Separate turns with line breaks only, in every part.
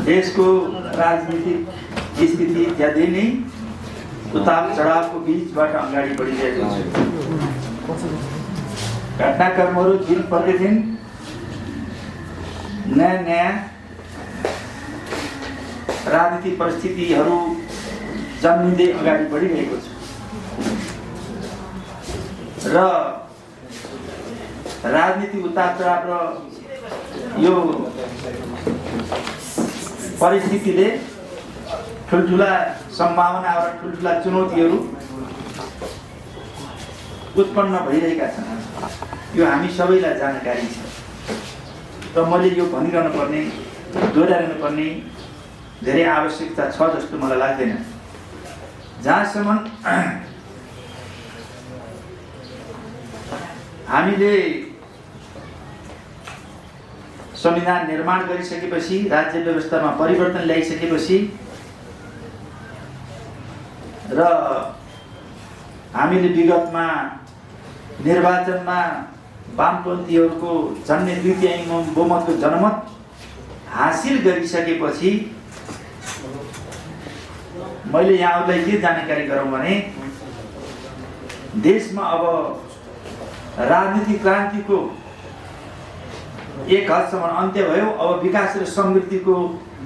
देशको राजनीतिक स्थिति ज्यादै नै उतार चढावको बीचबाट अगाडि बढिरहेको छ। घटनाक्रमहरू दिन प्रतिदिन नयाँ राजनीतिक परिस्थितिहरू जन्मिँदै अगाडि बढिरहेको छ र राजनीतिक उतार चढाव र यो परिस्थितिले ठुल्ठुला सम्भावना र ठुल्ठुला चुनौतीहरू उत्पन्न भइरहेका छन्। यो हामी सबैलाई जानकारी छ र मैले यो भनिरहनु पर्ने दोहोऱ्याइरहनु पर्ने धेरै आवश्यकता छ जस्तो मलाई लाग्दैन। जहाँसम्म हामीले संविधान निर्माण गरिसकेपछि राज्य व्यवस्थामा परिवर्तन ल्याइसकेपछि र हामीले विगतमा निर्वाचनमा वामपन्थीहरूको झन्डै 2/3 बहुमतको जनमत हासिल गरिसकेपछि मैले यहाँहरूलाई के जानकारी गराउँ भने देशमा अब राजनीतिक क्रान्तिको एक हदसम्म अन्त्य भयो। अब विकास र समृद्धिको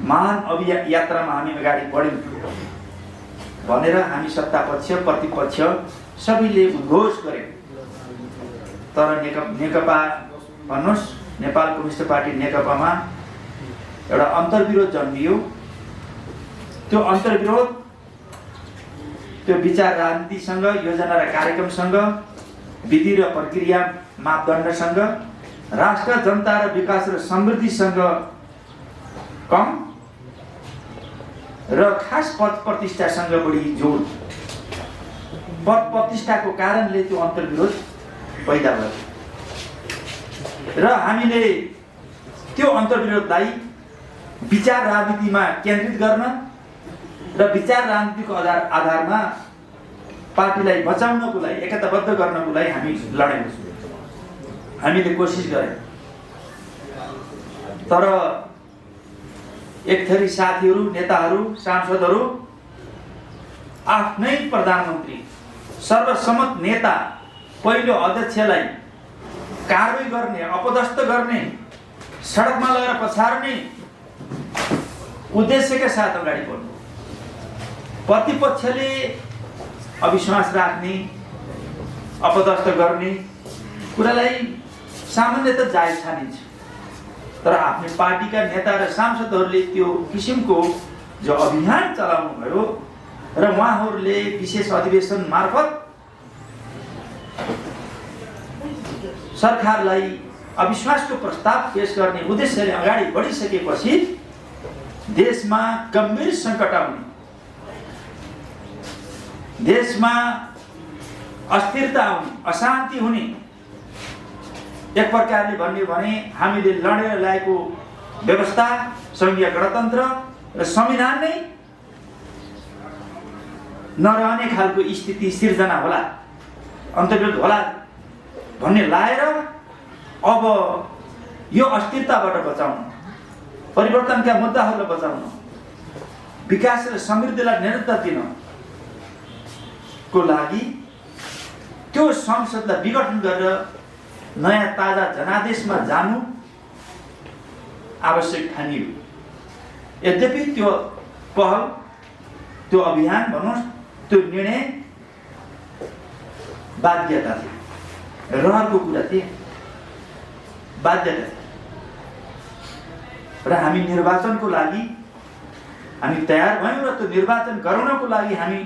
महान यात्रामा हामी अगाडि बढ्यौँ भनेर हामी सत्ता पक्ष प्रतिपक्ष सबैले उद्घोष गर्यौँ। तर नेकपा भन्नुहोस्, नेपाल कम्युनिस्ट पार्टी नेकपामा एउटा अन्तर्विरोध जन्मियो। त्यो अन्तर्विरोध त्यो विचार राजनीतिसँग, योजना र कार्यक्रमसँग, विधि र प्रक्रिया मापदण्डसँग, राष्ट्र जनता र विकास र समृद्धिसँग कम र खास पद प्रतिष्ठासँग बढी जोड। पद प्रतिष्ठाको कारणले त्यो अन्तर्विरोध पैदा भयो र हामीले त्यो अन्तर्विरोधलाई विचार राजनीतिमा केन्द्रित गर्न र विचार राजनीतिको आधारमा पार्टीलाई बचाउनको लागि, एकताबद्ध गर्नको लागि हामी लड्यौँ, हामीले कोसिस गर्यौँ। तर एक थरी साथीहरू, नेताहरू, सांसदहरू आफ्नै प्रधानमन्त्री, सर्वसम्मत नेता, पहिलो अध्यक्षलाई कारबाही गर्ने, अपदस्थ गर्ने, सडकमा लगेर पछार्ने उद्देश्यका साथ अगाडि बढ्नु। प्रतिपक्षले अविश्वास राख्ने, अपदस्थ गर्ने कुरालाई सामान्यतः जायज ठानिन्छ। तर आफ्नो पार्टीका नेता र सांसदहरूले त्यो किसिमको जो अभियान चलाउनु भयो र उहाँहरूले विशेष अधिवेशन मार्फत सरकारलाई अविश्वासको प्रस्ताव पेश गर्ने उद्देश्यले अगाडि बढिसकेपछि देशमा गम्भीर सङ्कट आउने, देशमा अस्थिरता आउने, अशान्ति हुने, एक प्रकारले भन्यो भने हामीले लडेर ल्याएको व्यवस्था, संघीय गणतन्त्र र संविधान नै नरहने खालको स्थिति सिर्जना होला, अन्तर्विरोध होला भन्ने लाएर अब यो अस्थिरताबाट बचाउन, परिवर्तनका मुद्दाहरूलाई बचाउन, विकास र समृद्धिलाई निरन्तर दिन को लागि त्यो संसदलाई विघटन गरेर नयाँ ताजा जनादेशमा जानु आवश्यक ठानियो। यद्यपि त्यो पहल, त्यो अभियान भन्नुहोस्, त्यो निर्णय बाध्यता थियो, रहरको कुरा थियो, बाध्यता थियो र हामी निर्वाचनको लागि हामी तयार भयौँ र त्यो निर्वाचन गराउनको लागि हामी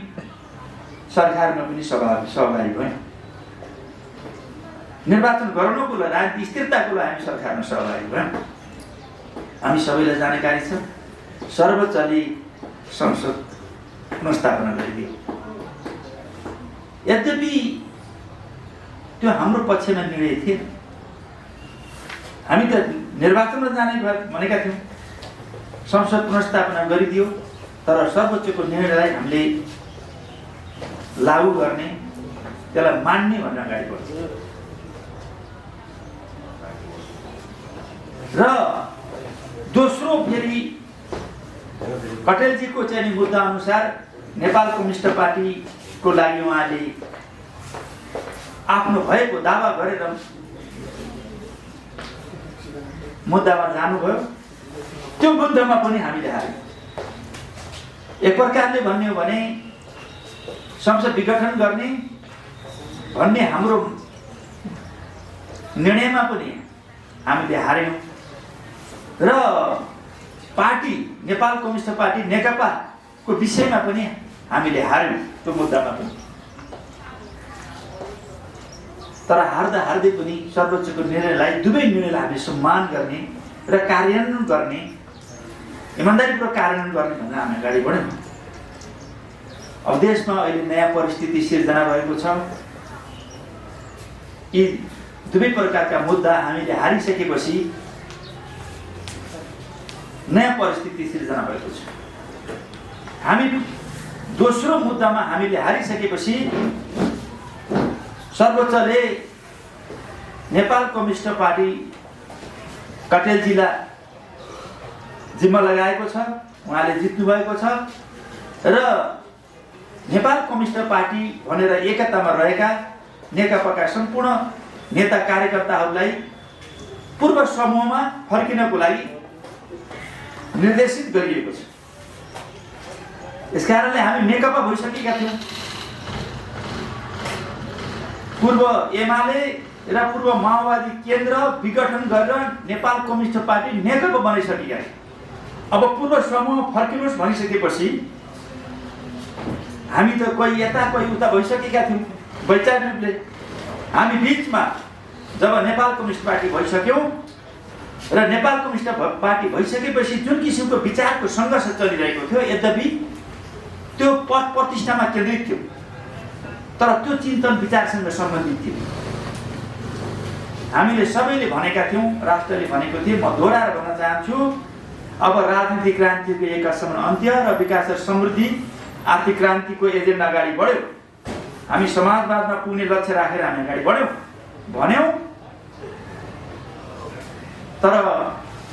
सरकारमा पनि सहभागी भयौँ। निर्वाचन गराउनको लागि, राजनीतिक स्थिरताको लागि हामी सरकारमा सहभागी भयौँ। हामी सबैलाई जानकारी छ, सर्वोच्चले संसद पुनर्स्थापना गरिदियो। यद्यपि त्यो हाम्रो पक्षमा निर्णय थिएन, हामी त निर्वाचनमा जाने भनेका थियौँ, संसद पुनर्स्थापना गरिदियो। तर सर्वोच्चको निर्णयलाई हामीले लागू गर्ने, त्यसलाई मान्ने भनेर अगाडि बढ्छ र दोस्रो फेरि कटेलजीको चाहिँ नि मुद्दा अनुसार नेपाल कम्युनिस्ट पार्टीको लागि उहाँले आफ्नो भएको दावा गरेर मुद्दामा जानुभयो। त्यो मुद्दामा पनि हामीले हार्यौँ। एक प्रकारले भन्ने हो भने संसद विघटन गर्ने भन्ने हाम्रो निर्णयमा पनि हामीले हार्यौँ र पार्टी नेपाल कम्युनिस्ट पार्टी नेकपाको विषयमा पनि हामीले हार्यौँ त्यो मुद्दामा पनि। तर हार्दै पनि सर्वोच्चको निर्णयलाई दुवै निर्णयलाई हामीले सम्मान गर्ने र कार्यान्वयन गर्ने इमानदारीपूर्वक कार्यान्वयन गर्ने भनेर हामी अगाडि बढ्यौँ। अब देशमा अहिले नयाँ परिस्थिति सिर्जना भएको छ। यी दुवै प्रकारका मुद्दा हामीले हारिसकेपछि नयाँ परिस्थिति सिर्जना भएको छ। हामी दोस्रो मुद्दामा हामीले हारिसकेपछि सर्वोच्चले नेपाल कम्युनिस्ट पार्टी कटेलजीलाई जिम्मा लगाएको छ। उहाँले जित्नु भएको छ र नेपाल कम्युनिस्ट पार्टी भनेर एकतामा रहेका नेकपाका सम्पूर्ण नेता कार्यकर्ताहरूलाई पूर्व समूहमा फर्किनको लागि निर्देशित गरिएको छ। यसकारणले हामी नेकपा भइसकेका थियौँ। पूर्व एमाले र पूर्व माओवादी केन्द्र विघटन गरेर नेपाल कम्युनिस्ट पार्टी नेकपा बनाइसकेका थिए। अब पूर्व समूह फर्किनुहोस् भनिसकेपछि हामी त कोही यता कोही उता भइसकेका थियौँ। वैचारिक रूपले हामी बिचमा जब नेपाल कम्युनिस्ट पार्टी भइसक्यौँ र नेपाल कम्युनिस्ट पार्टी भइसकेपछि जुन किसिमको विचारको सङ्घर्ष चलिरहेको थियो, यद्यपि त्यो पद प्रतिष्ठामा केन्द्रित थियो तर त्यो चिन्तन विचारसँग सम्बन्धित थियो। हामीले सबैले भनेका थियौँ, राष्ट्रले भनेको थिए, म दोहोऱ्याएर भन्न चाहन्छु, अब राजनीतिक क्रान्तिको एक असमान अन्त्य र विकास र समृद्धि आर्थिक क्रान्तिको एजेन्डा अगाडि बढ्यो। हामी समाजवादमा पुग्ने लक्ष्य राखेर हामी अगाडि बढ्यौँ भन्यौँ। तर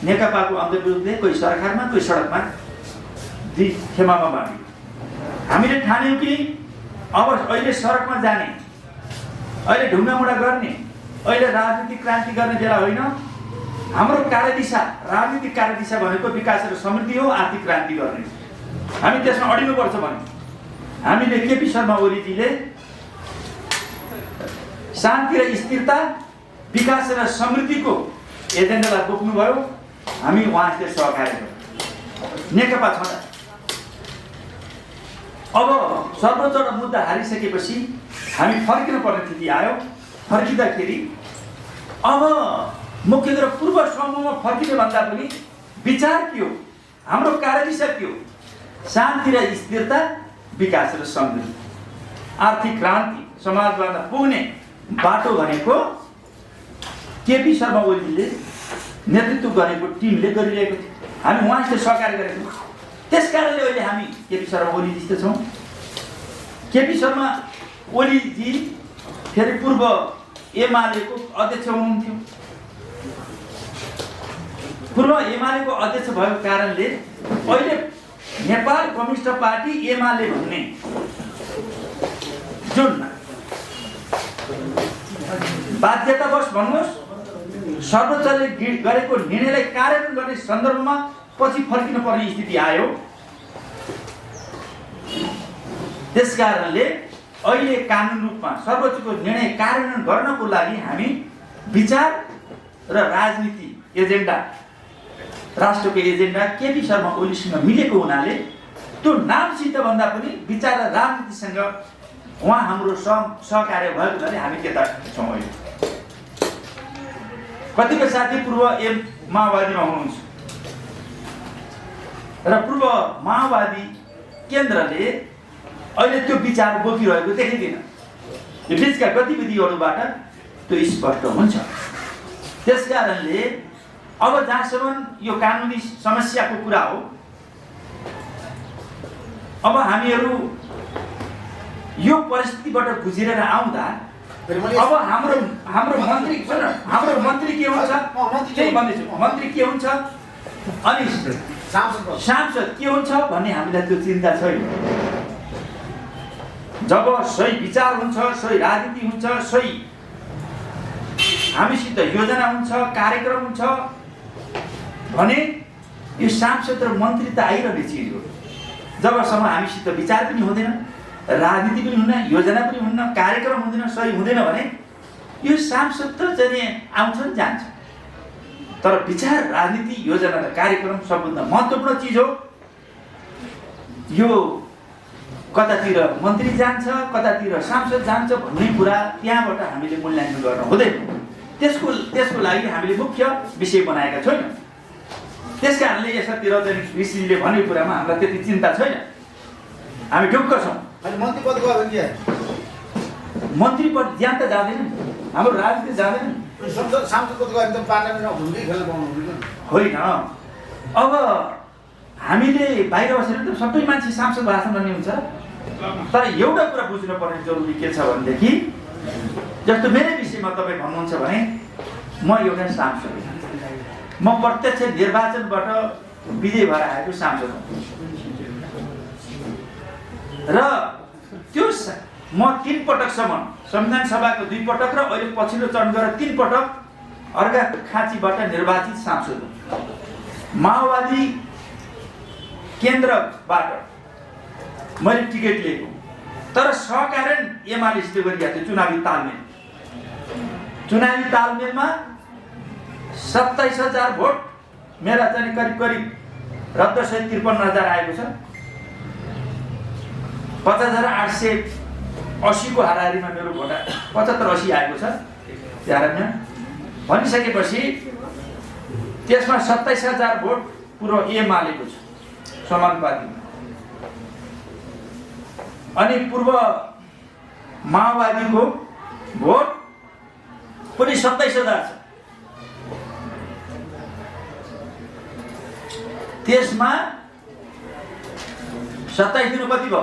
नेकपाको अन्तर्विरोधले कोही सरकारमा कोही सडकमा दुई खेमामा बाँड्यो। हामीले ठान्यौँ कि अब अहिले सडकमा जाने, अहिले ढुङ्गामुढा गर्ने, अहिले राजनीतिक क्रान्ति गर्ने बेला होइन। हाम्रो कार्यदिशा, राजनीतिक कार्यदिशा भनेको विकास र समृद्धि हो, आर्थिक क्रान्ति गर्ने। हामी त्यसमा अडिनुपर्छ भने हामीले केपी शर्मा ओलीजीले शान्ति र स्थिरता, विकास र समृद्धिको एजेन्डालाई बोक्नुभयो। हामी उहाँसित सहकार्य गर्यौँ नेकपा छँदा। अब सर्वोच्च मुद्दा हारिसकेपछि हामी फर्किनु पर्ने स्थिति आयो। फर्किँदाखेरि अब मुख्य गरेर पूर्व समूहमा फर्किने भन्दा पनि विचार के हो, हाम्रो कार्यदिशा के हो? शान्ति र स्थिरता, विकास र समृद्धि, आर्थिक क्रान्ति, समाजवादमा पुग्ने बाटो भनेको केपी शर्मा ओलीले नेतृत्व गरेको टिमले गरिरहेको थियो। हामी उहाँसित सहकार्य गरेका थियौँ। त्यसकारणले अहिले हामी केपी शर्मा ओली जस्तो छौँ। केपी शर्मा ओलीजी फेरि पूर्व एमालेको अध्यक्ष हुनुहुन्थ्यो। पूर्व एमालेको अध्यक्ष भएको कारणले अहिले नेपाल कम्युनिस्ट पार्टी एमाले भन्ने जुन बाध्यतावश भन्नुहोस् सर्वोच्चले गरेको निर्णयलाई कार्यान्वयन गर्ने सन्दर्भमा पछि फर्किनु पर्ने स्थिति आयो। त्यसकारणले अहिले कानुन रूपमा सर्वोच्चको निर्णय कार्यान्वयन गर्नको लागि हामी विचार र राजनीति एजेन्डा, राष्ट्रको एजेन्डा केपी शर्मा ओलीसँग मिलेको हुनाले त्यो नामसित भन्दा पनि विचार र राजनीतिसँग उहाँ हाम्रो सहकार्य भएको हुनाले हामी त्यता छौँ। अहिले कतिपय साथी पूर्व माओवादीमा हुनुहुन्छ र पूर्व माओवादी केन्द्रले अहिले त्यो विचार बोकिरहेको देखिँदैन। यो बिचका गतिविधिहरूबाट त्यो स्पष्ट हुन्छ। त्यसकारणले अब जहाँसम्म यो कानुनी समस्याको कुरा हो, अब हामीहरू यो परिस्थितिबाट गुज्रेर आउँदा अब हाम्रो मन्त्री के हुन्छ त्यही भन्दैछु। मन्त्री के हुन्छ अनि सांसद के हुन्छ भन्ने हामीलाई त्यो चिन्ता छैन। जब सही विचार हुन्छ, सही राजनीति हुन्छ, सही हामीसित योजना हुन्छ, कार्यक्रम हुन्छ भने यो सांसद र मन्त्री त आइरहने चिज हो। जबसम्म हामीसित विचार पनि हुँदैन, राजनीति पनि हुन्न, योजना पनि हुन्न, कार्यक्रम हुँदैन, सही हुँदैन भने यो सांसद त चाहिँ आउँछ जान्छ। तर विचार, राजनीति, योजना र कार्यक्रम सबभन्दा महत्त्वपूर्ण चिज हो। यो कतातिर मन्त्री जान्छ, कतातिर सांसद जान्छ भन्ने कुरा त्यहाँबाट हामीले मूल्याङ्कन गर्न हुँदैन। त्यसको लागि हामीले मुख्य विषय बनाएका छैनौँ। त्यसकारणले यसतिर चाहिँ ऋषिले भनेको कुरामा हामीलाई त्यति चिन्ता छैन, हामी ढुक्क छौँ।
मन्त्री पद गयो भने
मन्त्री पद ज्यान त जाँदैन, हाम्रो राजनीति जाँदैन।
सांसद पद गयो भने त पार्लियामेन्टमा भूमिकै खेल्न पाउनु
होइन। अब हामीले बाहिर बसेर त सबै मान्छे सांसद भाषण गर्ने हुन्छ, तर एउटा कुरा बुझ्नुपर्ने जरुरी के छ भनेदेखि जस्तो मेरै विषयमा तपाईँ भन्नुहुन्छ भने म एउटा सांसद, म प्रत्यक्ष निर्वाचनबाट विजय भएर आएको सांसद हुँ र त्यो म 3 पटकसम्म संविधान सभाको 2 पटक र अहिले पछिल्लो चरण गरेर 3 पटक अर्घाखाँचीबाट निर्वाचित सांसद हुँ। माओवादी केन्द्रबाट मैले टिकट लिएको, तर सहकारण एमालेसित गरिएको थियो चुनावी तालमेलमा 27,000 भोट मेरा चाहिँ करिब रद्दसहित 53,000 आएको छ। 50,880 को हाराहारीमा मेरो भोट 75-80 आएको छ त्यारमा भनिसकेपछि त्यसमा 27,000 भोट पुरो एमालेको छ समानुपातिकमा, अनि पूर्व माओवादीको भोट पनि 27,000 छ। त्यसमा 27 दिनु कति भयो?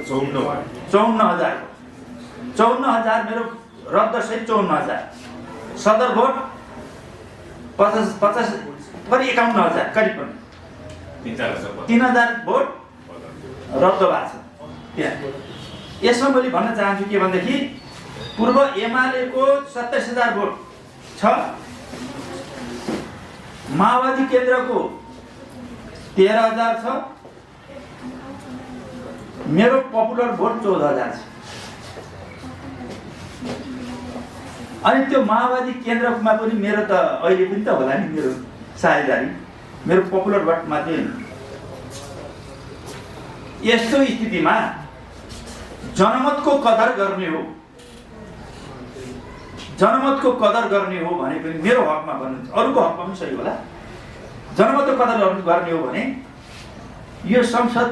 54,000। 54,000 मेरो रद्द सहित 54,000। सदर भोट 50 करिब 51,000 करिब पनि 3,000 भोट रद्द भएको छ त्यहाँ। यसमा मैले भन्न चाहन्छु के भनेदेखि पूर्व एमालेको 27,000 भोट छ, माओवादी केन्द्रको 13,000 छ, मेरो पपुलर भोट 14,000 छ। अनि त्यो माओवादी केन्द्रमा पनि मेरो त अहिले पनि त होला नि मेरो साझेदारी, मेरो पपुलर भोटमा चाहिँ यस्तो स्थितिमा जनमतको कदर गर्ने हो, जनमतको कदर गर्ने हो भने पनि मेरो हकमा भन्नुहुन्छ, अरूको हकमा पनि सही होला। जनमतको कदर गर्ने हो भने यो संसद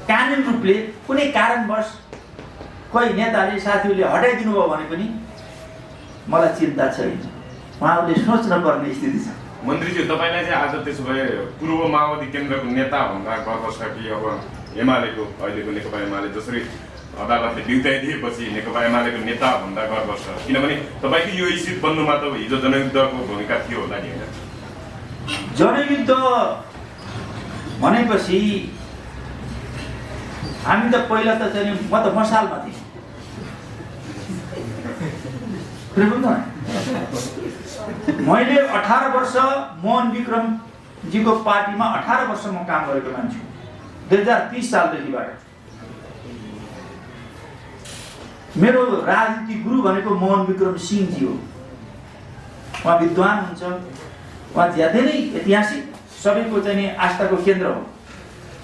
कानुन रूपले कुनै कारणवश कोही नेताले साथीहरूले हटाइदिनु भयो भने पनि मलाई चिन्ता छैन, उहाँहरूले सोच्न पर्ने स्थिति छ।
मन्त्रीज्यू, तपाईँलाई चाहिँ आज त्यसो भए पूर्व माओवादी केन्द्रको नेता भन्दा गर्व छ कि अब एमालेको अहिलेको नेकपा एमाले जसरी अदालतले बिउताइदिएपछि नेकपा एमालेको नेता भन्दा गर्व छ? किनभने तपाईँको यो स्थिति बन्नुमा त हिजो जनयुद्धको भूमिका थियो होला नि होइन?
जनयुद्ध भनेपछि हामी त पहिला त चाहिँ म त मसालमा थिएँ, मैले 18 वर्ष मोहन विक्रमजीको पार्टीमा 18 वर्ष म काम गरेको मान्छे 2030 सालदेखिबाट। मेरो राजनीतिक गुरु भनेको मोहन विक्रम सिंहजी हो। उहाँ विद्वान हुन्छ, उहाँ ज्यादै नै ऐतिहासिक सबैको चाहिँ आस्थाको केन्द्र हो,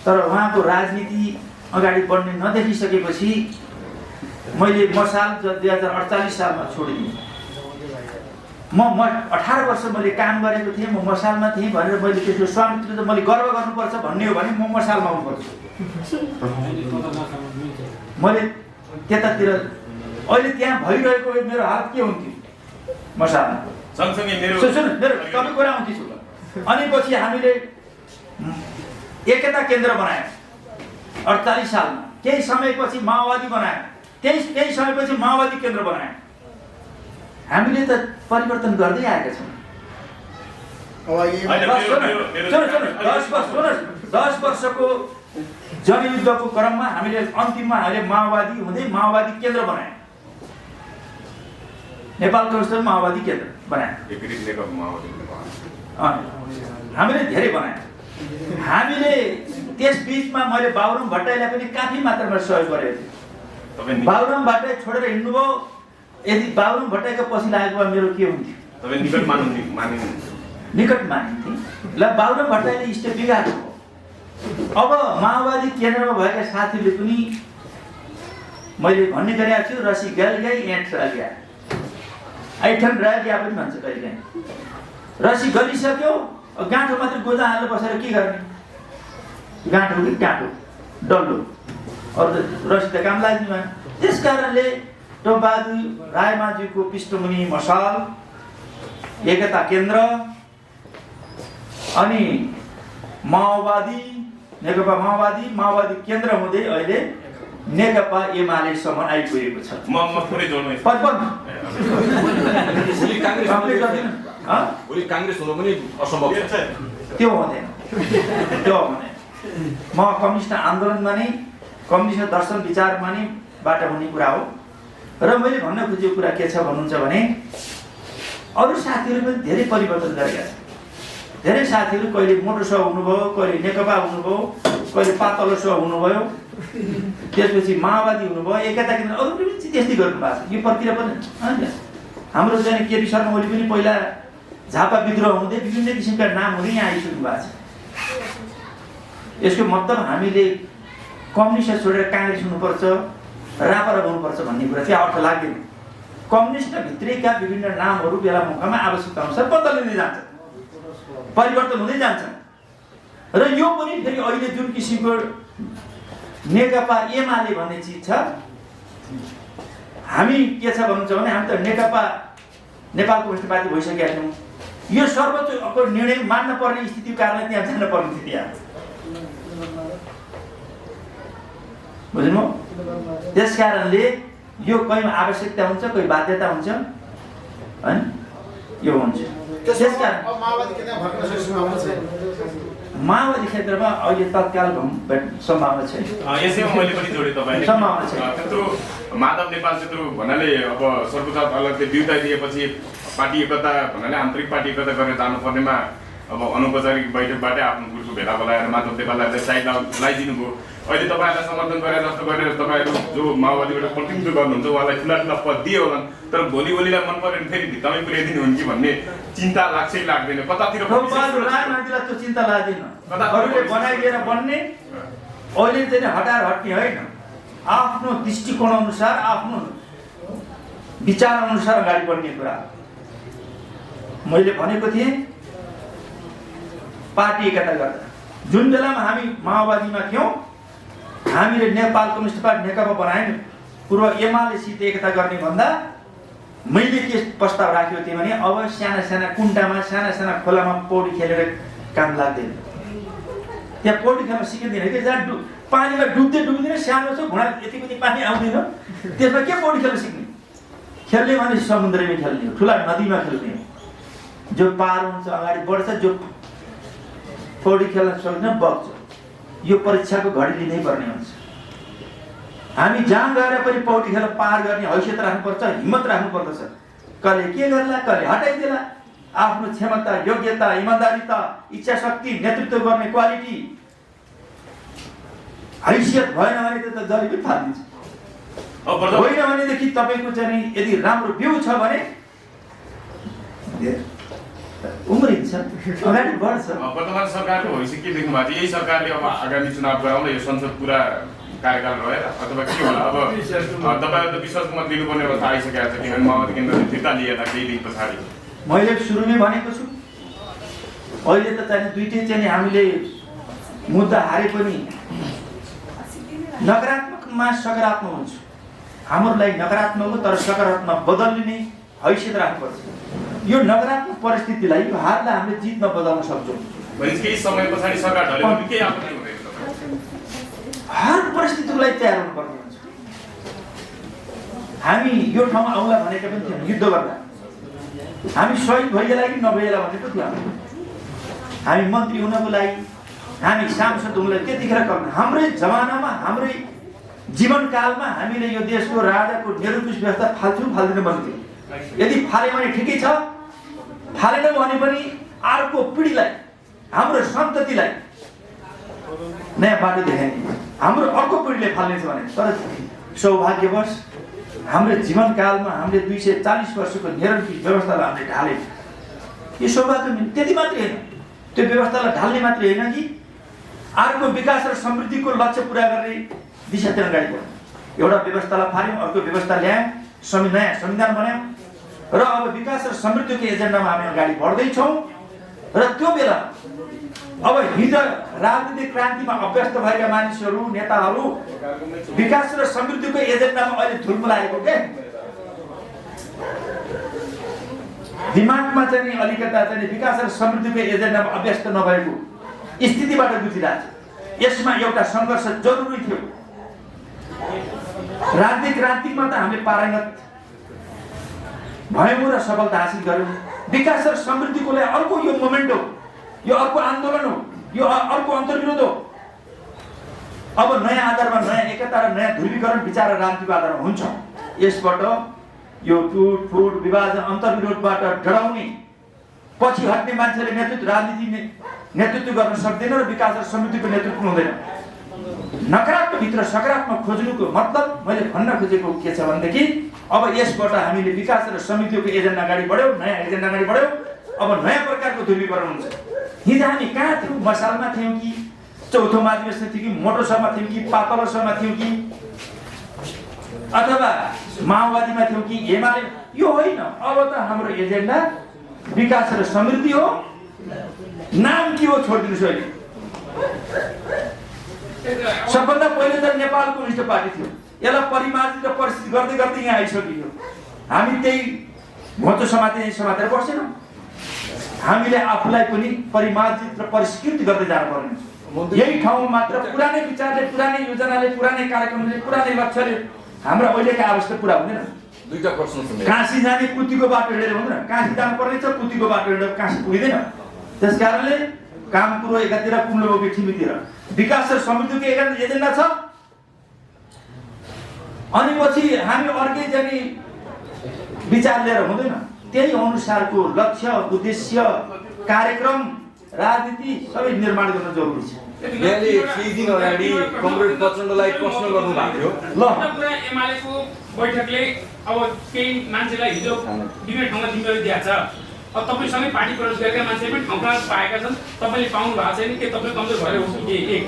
तर उहाँको राजनीति अगाडि बढ्ने नदेखिसकेपछि मैले मसाल 2048 सालमा छोडिदिएँ। म 18 वर्ष मैले काम गरेको थिएँ, म मसालमा थिएँ भनेर मैले त्यसको स्वामित्व त मैले गर्व गर्नुपर्छ भन्ने हो भने म मसालमा आउनुपर्छ। मैले त्यतातिर अहिले त्यहाँ भइरहेको मेरो हालत के हुन्थ्यो मसालमा?
सँगसँगै मेरो
तपाईँ कुरा आउँदैछु। अनि पछि हामीले एकता केन्द्र बनायौँ 48 सालमा, केही समयपछि माओवादी बनायौँ, केही समयपछि माओवादी केन्द्र बनायौँ। हामीले त परिवर्तन गर्दै आएका छौँ। दस वर्षको जनयुद्धको क्रममा हामीले अन्तिममा हामीले माओवादी हुँदै माओवादी केन्द्र बनायौँ। नेपाल कम्युनिस्ट माओवादी केन्द्र बनायौँ। हामीले धेरै बनायौँ। हामीले त्यस बिचमा मैले बाबुराम भट्टराईलाई पनि काफी मात्रामा सहयोग गरेको थिएँ। बाबुराम भट्टराई छोडेर हिँड्नुभयो। यदि बाबुराम भट्टराईको पछि लागेको भए मेरो के हुन्थ्यो? निकट मानिन्थेँ। ल बाबुराम भट्टराईले स्टेप बिगार्नु हो। अब माओवादी केन्द्रमा भएका साथीहरूले पनि मैले भन्ने गरेको छु, रसी गल गई एँट रह गया, ऐठन रह गया पनि भन्छ कहिलेकाहीँ। रसी गलिसक्यो, गाँठो मात्रै गोजा हालेर बसेर के गर्ने? गाँठो कि गाँठो डल्लो, अरू रसी त काम लाग्ने भएन। त्यस कारणले टोपबहादुर रायमाझीको पृष्ठभूमि मसाल, एकता केन्द्र अनि माओवादी, नेकपा माओवादी केन्द्र हुँदै अहिले नेकपा एमालेसम्म आइपुगेको छ।
भोलि काङ्ग्रेस हुनु पनि असम्भव छ।
त्यो हुँदैन। म कम्युनिस्ट आन्दोलनमा नै कम्युनिस्ट दर्शन विचारमा नै बाट हुने कुरा हो। र मैले भन्न खोजेको कुरा के छ भन्नुहुन्छ भने अरू साथीहरू पनि धेरै परिवर्तन गरेका छन्। धेरै साथीहरू कहिले मोटो सह हुनुभयो, कहिले नेकपा हुनुभयो, कहिले पातलो सह हुनुभयो, त्यसपछि माओवादी हुनुभयो, एकता केन्द्र अरू पनि त्यस्तै गर्नु भएको छ। यो प्रक्रिया पनि हाम्रो चाहिँ केपी शर्मा ओली पनि पहिला झापा विद्रोह हुँदै विभिन्न किसिमका नाम हुँदै यहाँ आइसक्नु भएको छ। यसको मतलब हामीले कम्युनिस्ट छोडेर काङ्ग्रेस हुनुपर्छ, रापरा हुनुपर्छ भन्ने कुरा चाहिँ अर्थ लाग्दैन। कम्युनिस्ट भित्रैका विभिन्न नामहरू बेला मौकामा आवश्यकता अनुसार बदलिँदै जान्छ, परिवर्तन हुँदै जान्छ। र यो पनि फेरि अहिले जुन किसिमको नेकपा एमाले भन्ने चिज छ, हामी के छ भन्नुहुन्छ भने हामी त नेकपा नेपाल कम्युनिस्ट पार्टी भइसकेका छौँ। यो सर्वोच्चको निर्णय मान्न पर्ने स्थितिको कारणले त्यहाँ जान पर्ने थियो। त्यहाँ बुझ्नु? त्यस कारणले यो कहीँ आवश्यकता हुन्छ, कोही बाध्यता हुन्छ, हैन? यो हुन्छ। त्यस कारण माओवादी क्षेत्रमा अहिले तत्काल सम्भावना छैन।
यसैमा मैले पनि जोडेँ तपाईँले।
सम्भावना छैन।
त्यत्रो माधव नेपाल त्यत्रो भन्नाले अब सर्वोच्च अदालतले बिउता दिएपछि पार्टी एकता भन्नाले आन्तरिक पार्टी एकता गरेर जानुपर्नेमा अब अनौपचारिक बैठकबाटै आफ्नो ग्रुपको भेला बोलाएर माधव नेपाललाई साइड लगाइदिनु भयो। अहिले तपाईँहरूलाई समर्थन गरे जस्तो गरेर तपाईँहरू जो माओवादीबाट प्रतिनिधित्व गर्नुहुन्छ उहाँलाई ठुला ठुला पद दिए होलान्, तर भोलिलाई मन पऱ्यो भने फेरि भित्तामै पुर्याइदिनु हुन् कि भन्ने चिन्ता लाग्छै लाग्दैन? कतातिर
राजनीतिलाई त्यो चिन्ता लाग्दैन। अरूले बनाइदिएर बन्ने, अहिले चाहिँ हटाएर हट्ने होइन। आफ्नो दृष्टिकोण अनुसार, आफ्नो विचार अनुसार अगाडि बढ्ने कुरा। मैले भनेको थिएँ पार्टी एकता गर्दा जुन बेलामा हामी माओवादीमा थियौँ, हामीले नेपाल कम्युनिस्ट पार्टी नेकपा बनायौँ। पूर्व एमालेसित एकता गर्ने भन्दा मैले के प्रस्ताव राखेको थिएँ भने अब साना साना कुण्टामा, साना साना खोलामा पौडी खेलेर काम लाग्दैन। त्यहाँ पौडी खेल्न सिकिँदैन कि, जहाँ पानीमा डुब्दैन, सानो छ घुँडा यति पनि पानी आउँदैन, त्यसमा के पौडी खेल्न सिक्ने? खेल्ने भने समुद्रमै खेल्ने हो, ठुला नदीमा खेल्ने हो। जो पार हुन्छ अगाडि बढ्छ, जो पौडी खेल्न सक्दैन बग्छ। यो परीक्षाको घडी लिनै पर्ने हुन्छ। हामी जहाँ गएर पनि पौडी खेल पार गर्ने हैसियत राख्नुपर्छ, हिम्मत राख्नुपर्दछ। कसले के गर्ला, कसले हटाइदिएला, आफ्नो क्षमता, योग्यता, इमान्दारिता, इच्छा शक्ति, नेतृत्व गर्ने क्वालिटी, हैसियत भएन भने त जहिले पनि फालिदिन्छ। होइन भनेदेखि तपाईँको चाहिँ यदि राम्रो बिउ छ भने उम्रिन्छ, अगाडि बढ्छ।
वर्तमान सरकारको भविष्य के देख्नु भएको छ? यही सरकारले अब आगामी चुनाव गराउँदा यो संसद पुरा कार्यकाल रहेर अथवा के होला? अब तपाईँहरू त विश्वासको मत दिनुपर्ने अवस्था आइसकेको छ, किनभने माओवादी केन्द्रले फिर्ता लिएला केही दिन पछाडि।
मैले सुरुमै भनेको छु, अहिले त चाहिँ दुइटै चाहिँ हामीले मुद्दा हारे पनि नकारात्मकमा सकारात्मक हुन्छ। हाम्रो लागि नकारात्मक हो, तर सकारात्मक बदलिने हैसियत राख्नुपर्छ। यो नकारात्मक परिस्थितिलाई, यो हारलाई हामीले जितमा बदल्न सक्छौँ।
केही समय पछाडि सरकार ढल्यो भने केही आपत्ति हुँदैन?
हर परिस्थितिलाई तयार हुनुपर्ने हुन्छ। हामी यो ठाउँमा आउला भनेका पनि थियौँ, युद्ध गर्दा हामी सही भइएला कि नभइएला भनेको थियो। हामी मन्त्री हुनको लागि, हामी सांसद हुनुलाई त्यतिखेर गर्न। हाम्रै जमानामा, हाम्रै जीवनकालमा हामीले यो देशको राजाको निरङ्कुश व्यवस्था फाल्दैन भन्थ्यो। यदि फाल्यो भने ठिकै छ, फालेन भने पनि अर्को पिँढीलाई, हाम्रो सन्ततिलाई नयाँ बाटो देखाइने, हाम्रो अर्को पिँढीले फाल्नेछ भने। तर सौभाग्यवश हाम्रो जीवनकालमा हामीले 240 वर्षको निरङ्कुश व्यवस्थालाई हामीले ढाल्यौँ। यो सौभाग्य त्यति मात्रै होइन, त्यो व्यवस्थालाई ढाल्ने मात्रै होइन कि अर्को विकास र समृद्धिको लक्ष्य पुरा गर्ने दिशातिर अगाडि बढ्यौँ। एउटा व्यवस्थालाई फाल्यौँ, अर्को व्यवस्था ल्यायौँ, नयाँ संविधान बनायौँ र अब विकास र समृद्धिको एजेन्डामा हामी अगाडि बढ्दैछौँ। र त्यो बेला अब हिजो राजनीतिक क्रान्तिमा अभ्यस्त भएका मानिसहरू, नेताहरू विकास र समृद्धिको एजेन्डामा अहिले धुलमुलाएको के दिमागमा चाहिँ अलिकता चाहिँ विकास र समृद्धिको एजेन्डामा अभ्यस्त नभएको स्थितिबाट गुजिरहेको छ। यसमा एउटा सङ्घर्ष जरुरी थियो। राजनीतिक क्रान्तिमा त हामीले पारङ्गत भयौँ र सफलता हासिल गर्यौँ। विकास र समृद्धिको लागि अर्को यो मोमेन्ट हो, यो अर्को आन्दोलन हो, यो अर्को अन्तर्विरोध हो। अब नयाँ आधारमा नयाँ एकता र नयाँ ध्रुवीकरण विचार र राजनीतिको आधारमा हुन्छ। यसबाट यो टुटफुट विभाजन अन्तर्विरोधबाट डराउने, पछि हट्ने मान्छेले नेतृत्व गर्न सक्दैन र विकास र समृद्धिको नेतृत्व हुँदैन। नकारात्मक भित्र सकारात्मक खोज्नुको मतलब मैले भन्न खोजेको के छ भनेदेखि अब यसबाट हामीले विकास र समृद्धिको एजेन्डा अगाडि बढ्यौँ, नयाँ एजेन्डा अगाडि बढ्यौँ। अब नयाँ प्रकारको ध्रुवीकरण हुन्छ। हिजो हामी कहाँ थियौँ? मसालमा थियौँ कि चौथो महाधिवेशन थियो कि मोटो सभा थियौँ कि पातलो सभा थियौँ कि अथवा माओवादीमा थियौँ कि एमाले? यो होइन। अब त हाम्रो एजेन्डा विकास र समृद्धि हो। नाम के हो छोडिदिनुहोस्। अहिले सबभन्दा पहिले त नेपाल कम्युनिस्ट पार्टी थियो, यसलाई परिमार्जित र परिष्कृत गर्दै गर्दै यहाँ आइसक्यो। हामी त्यही घोचो समातेर बसेनौँ। हामीले आफूलाई पनि परिमार्जित र परिष्कृत गर्दै जानुपर्ने हुन्छ। यही ठाउँमा मात्र पुरानै विचारले, पुरानै योजनाले, पुरानै कार्यक्रमले, पुरानै लक्ष्यले हाम्रा अहिलेका आवश्यकता पुरा हुँदैन।
दुईटा प्रश्न सुन्दै
काशी जाने कुतीको बाटो हिँडेर हुँदैन, काशी जानु पर्नेछ, कुतीको बाटो हिँडेर काशी पुगिँदैन। त्यस कारणले काम कुरो एकातिर, कुम्लो ठिमीतिर विकास र समृद्धिको एजेन्डा छ। अनि पछि हामी अर्कै जाने विचार लिएर हुँदैन। त्यही अनुसारको लक्ष्य, उद्देश्य, कार्यक्रम, राजनीति सबै निर्माण गर्न जरुरी छ।
यहाँले केही दिन अगाडि कमरेड प्रचण्डलाई प्रश्न गर्नु भएको थियो।
ल पुरा एमालेको बैठकले अब केही मान्छेलाई हिजो विभिन्न ठाउँमा जिम्मेवारी दिएको छ। अब तपाईँसँगै पार्टी प्रवेश गरेका मान्छेले पनि ठाउँमा पाएका छन्, तपाईँले पाउनु भएको छैन के? तपाईँ कमजोर भएर हो कि एक?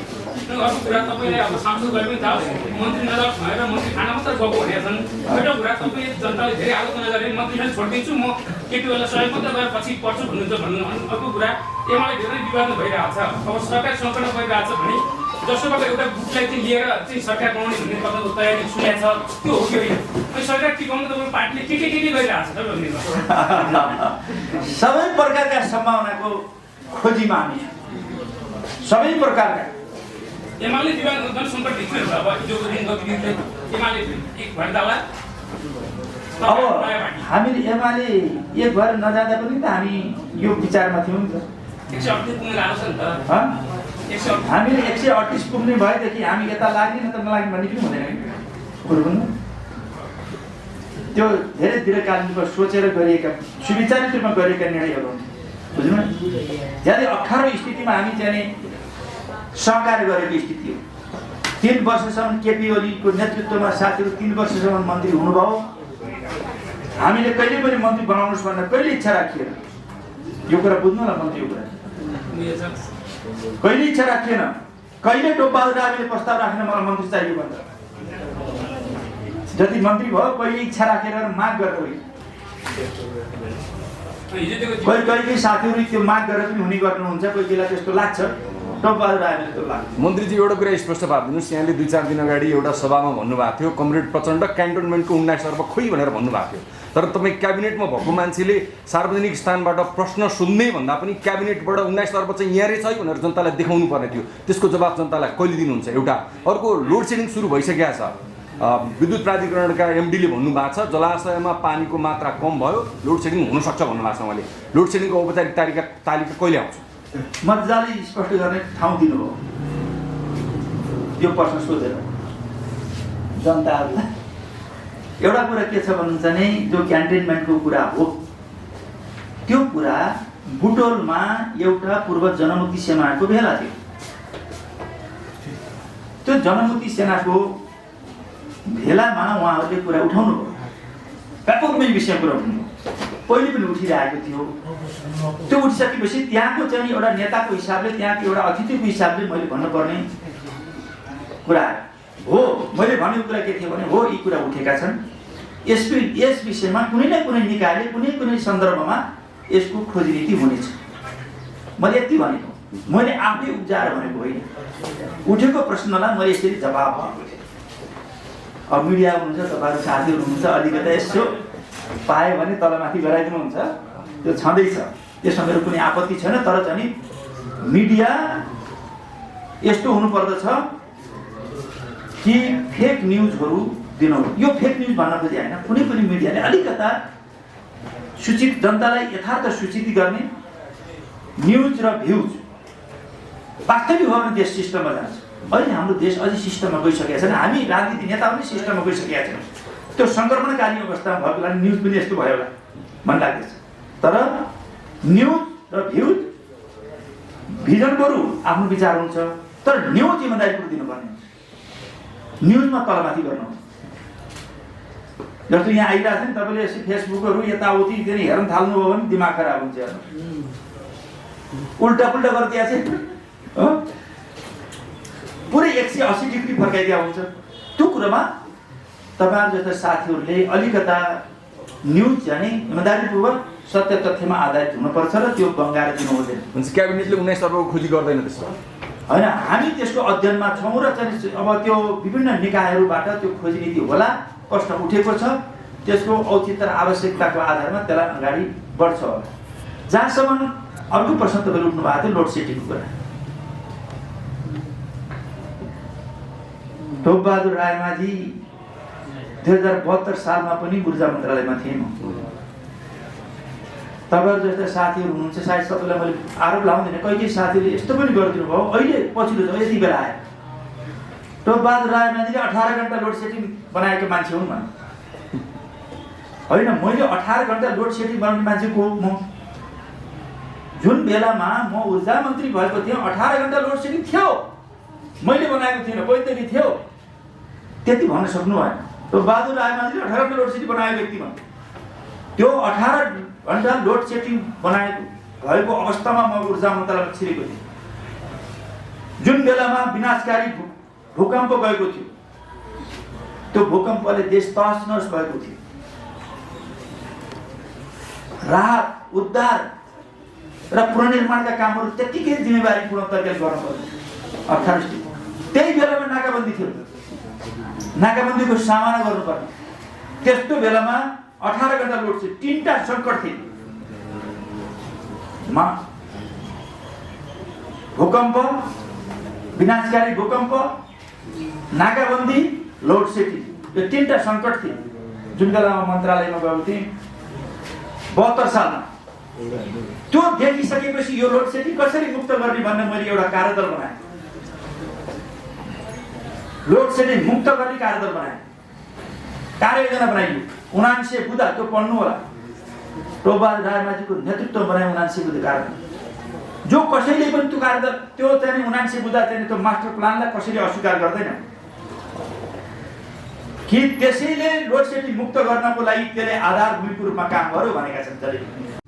अर्को कुरा तपाईँले अब सांसद गरे पनि जाओस्, मन्त्री नजाओस् भनेर मन्त्री खाना मात्र गएको भनेका छन्। एउटा कुरा तपाईँ जनताले धेरै आलोचना गरे मन्त्रीलाई छोडिदिन्छु म, केटी बेला सहयोग मात्र गएर पछि पर्छु भन्नुहुन्छ भन्नु। अर्को कुरा एमाले धेरै विवाद भइरहेको छ। अब सरकार सङ्कटमा परिरहेको छ भने जसोबाट एउटा गुटलाई चाहिँ लिएर चाहिँ सरकार बनाउने भन्ने तपाईँको तयारी सुनेको छ, त्यो हो कि होइन? अनि सरकार टिकाउनु तपाईँको पार्टीले के गरिरहेको छ तपाईँको?
सबै प्रकारका सम्भावनाको खोजीमा हामी सबै प्रकारका
एमाले विवाद जनसङ्कट भित्र अब हिजोको दिन गतिविधिले एमाले एक भन्दाला
अब हामीले एमाले एक भएर नजाँदा पनि त हामी यो विचारमा थियौँ नि त।
138 पुग्ने लागेको छ नि त।
हामीले 138 पुग्ने भएदेखि हामी यता लाग्ने न त नलाग्ने भन्ने पनि हुँदैन कि। त्यो धेरै दीर्घकालीन रूपमा सोचेर गरिएका, सुविचारित रूपमा गरिएका निर्णयहरू हुन्। बुझ्नु? ज्यादै अप्ठ्यारो स्थितिमा हामी चाहिँ सहकार्य गरेको स्थिति हो। 3 वर्षसम्म केपी ओलीको नेतृत्वमा साथीहरू 3 वर्षसम्म मन्त्री हुनुभयो। हामीले कहिले पनि मन्त्री बनाउनुहोस् भनेर कहिले इच्छा राखिएन। यो कुरा बुझ्नु होला मन्त्री, यो कुरा कहिले इच्छा राखिएन। कहिले टोपबहादुर राईले प्रस्ताव राखेन मलाई मन्त्री चाहियो भनेर। जति मन्त्री भयो कहिले इच्छा राखेर माग गरेर होइन। कहिले साथीहरू त्यो माग गरेर पनि हुने गर्नुहुन्छ, कोही बेला त्यस्तो लाग्छ। टोपबहादुर राईले त्यो लाग्छ।
मन्त्रीजी एउटा कुरा स्पष्ट पारिदिनुहोस्। यहाँले 2-4 दिन अगाडि एउटा सभामा भन्नुभएको थियो कमरेड प्रचण्ड क्यान्टोनमेन्टको 19 अर्ब खोइ भनेर भन्नुभएको थियो। तर तपाईँ क्याबिनेटमा भएको मान्छेले सार्वजनिक स्थानबाट प्रश्न सुन्दै भन्दा पनि क्याबिनेटबाट 19 अर्ब चाहिँ यहाँरै छ भनेर जनतालाई देखाउनु पर्ने थियो। त्यसको जवाब जनतालाई कहिले दिनुहुन्छ? एउटा। अर्को, लोड सेडिङ सुरु भइसकेको छ। विद्युत प्राधिकरणका एमडीले भन्नुभएको छ जलाशयमा पानीको मात्रा कम भयो, लोड सेडिङ हुनसक्छ भन्नुभएको छ उहाँले। लोड सेडिङको औपचारिक तालिका कहिले आउँछ?
मजाले स्पष्ट गर्ने ठाउँ दिनुभयो। यो प्रश्न सोधेर जनताहरूलाई एउटा कुरा के छ भन्नुहुन्छ भने जो क्यान्टोनमेन्टको कुरा हो त्यो कुरा बुटोलमा एउटा पूर्व जनमुक्ति सेनाको भेला थियो। त्यो जनमुक्ति सेनाको भेलामा उहाँहरूले कुरा उठाउनु भयो, व्यापक विषय कुरा उठाउनु पहिले पनि उठिरहेको थियो। त्यो उठिसकेपछि त्यहाँको चाहिँ एउटा नेताको हिसाबले, त्यहाँको एउटा अतिथिको हिसाबले मैले भन्नुपर्ने कुरा हो। मैले भनेको कुरा के थियो भने हो यी कुरा उठेका छन्, यस विषयमा कुनै न कुनै निकायले कुनै कुनै सन्दर्भमा यसको खोजनीति हुनेछ। मैले यति भनेको, मैले आफै उब्जाएर भनेको होइन। उठेको प्रश्नलाई मैले यसरी जवाब दिएको थिएँ। अब मिडिया हुनुहुन्छ, तपाईँहरू साथीहरू हुनुहुन्छ, अलिकति यसो पायो भने तलमाथि गराइदिनुहुन्छ, त्यो छँदैछ, त्यसमा मेरो कुनै आपत्ति छैन। तर चाहिँ मिडिया यस्तो हुनुपर्दछ कि फेक न्युजहरू दिनु। यो फेक न्युज भन्न खोजे होइन, कुनै पनि मिडियाले अलिकता सूचित जनतालाई यथार्थ सूचित गर्ने न्युज र भ्युज वास्तविक हो भने देश सिस्टममा जान्छ। अहिले हाम्रो देश अझै सिस्टममा गइसकेका छैन, हामी राजनीति नेताहरू पनि सिस्टममा गइसकेका छैन। त्यो सङ्क्रमणकालीन अवस्थामा भएको बेला न्युज पनि यस्तो भयो होला भन्ने लाग्दैछ। तर न्युज र भ्युज भिजन बरु आफ्नो विचार हुन्छ, तर न्युज जिम्मेदारीपूर्वक दिनुपर्ने हुन्छ। न्युजमा तलमाथि गर्नु जस्तो यहाँ आइरहेको छ नि, तपाईँले यसो फेसबुकहरू यताउति हेर्न थाल्नुभयो भने दिमाग खराब हुन्छ। उल्टा पुल्टा गरिदिया चाहिँ पुरै 180 डिग्री फर्काइदिया हुन्छ। त्यो कुरामा तपाईँहरू जस्ता साथीहरूले अलिकता न्युज चाहिँ इमान्दारीपूर्वक सत्य तथ्यमा आधारित हुनुपर्छ र त्यो बङ्गाएर दिनु हुँदैन।
हुन्छ, क्याबिनेटले 19 अर्बको खोजी गर्दैन त्यसो
होइन, हामी त्यसको अध्ययनमा छौँ र चाहिँ अब त्यो विभिन्न निकायहरूबाट त्यो खोजनीति होला, प्रश्न उठेको छ, त्यसको औचित्य र आवश्यकताको आधारमा त्यसलाई अगाडि बढ्छ होला। जहाँसम्म अर्को प्रश्न तपाईँले उठ्नु भएको थियो लोड सेडिङको कुरा। टोपबहादुर रायमाझी 2072 सालमा पनि ऊर्जा मन्त्रालयमा थिएन। तपाईँहरू जस्ता साथीहरू हुनुहुन्छ, सायद सबैलाई मैले आरोप लाउँदैन, कहिले साथीहरूले यस्तो पनि गरिदिनु भयो। अहिले पछिल्लो छ, यति बेला आयो टोपबहादुर रायमाझीले 18 घन्टा लोड सेडिङ बनाएको मान्छे हुन् भने होइन। मैले 18 घन्टा लोड सेडिङ बनाउने मान्छे को म? जुन बेलामा म ऊर्जा मन्त्री भएको थिएँ 18 घन्टा लोड सेडिङ थियो, मैले बनाएको थिएन, वैद्युतिक थियो, त्यति भन्न सक्नु भएन। टोपबहादुर रायमाझीले 18 घन्टा लोड सेडिङ बनाएको व्यक्तिमा त्यो 18 घन्टा लोड सेडिङ बनाएको भएको अवस्थामा म ऊर्जा मन्त्रालयमा छिरेको थिएँ। जुन बेलामा विनाशकारी भूकम्प गएको थियो, त्यो भूकम्पले देश तहस नहस भएको थियो। राहत, उद्धार र पुनर्निर्माणका कामहरू त्यतिकै जिम्मेवारीपूर्ण तरिकाले गर्नुपर्छ। 18 त्यही बेलामा नाकाबन्दी थियो, नाकाबन्दीको सामना गर्नुपर्ने। त्यस्तो बेलामा 18 घन्टा लोड सेडिङ, 3टा सङ्कट थिए, भूकम्प, विनाशकारी भूकम्प, नाकाबन्दी, लोड सेडिङ, यो 3टा सङ्कट थिए। जुन बेलामा मन्त्रालयमा गएको थिएँ 72 सालमा, त्यो देखिसकेपछि यो लोड सेडिङ कसरी मुक्त गर्ने भन्ने मैले एउटा कार्यदल बनाएँ। लोड सेडिङ मुक्त गर्ने कार्यदल बनाएँ, कार्ययोजना बनाइयो। 79 बुँदा, त्यो पढ्नु होला, टोपबहादुर रायमाझीको नेतृत्व बनाए 79 बुँदा कार्यदल। जो कसैले पनि त्यो कार्यदल, त्यो चाहिँ 79 बुँदा चाहिँ त्यो मास्टर प्लानलाई कसैले अस्वीकार गर्दैन कि त्यसैले लोड सेडिङ मुक्त गर्नको लागि त्यसले आधारभूतको रूपमा काम गर्यो भनेका छन्।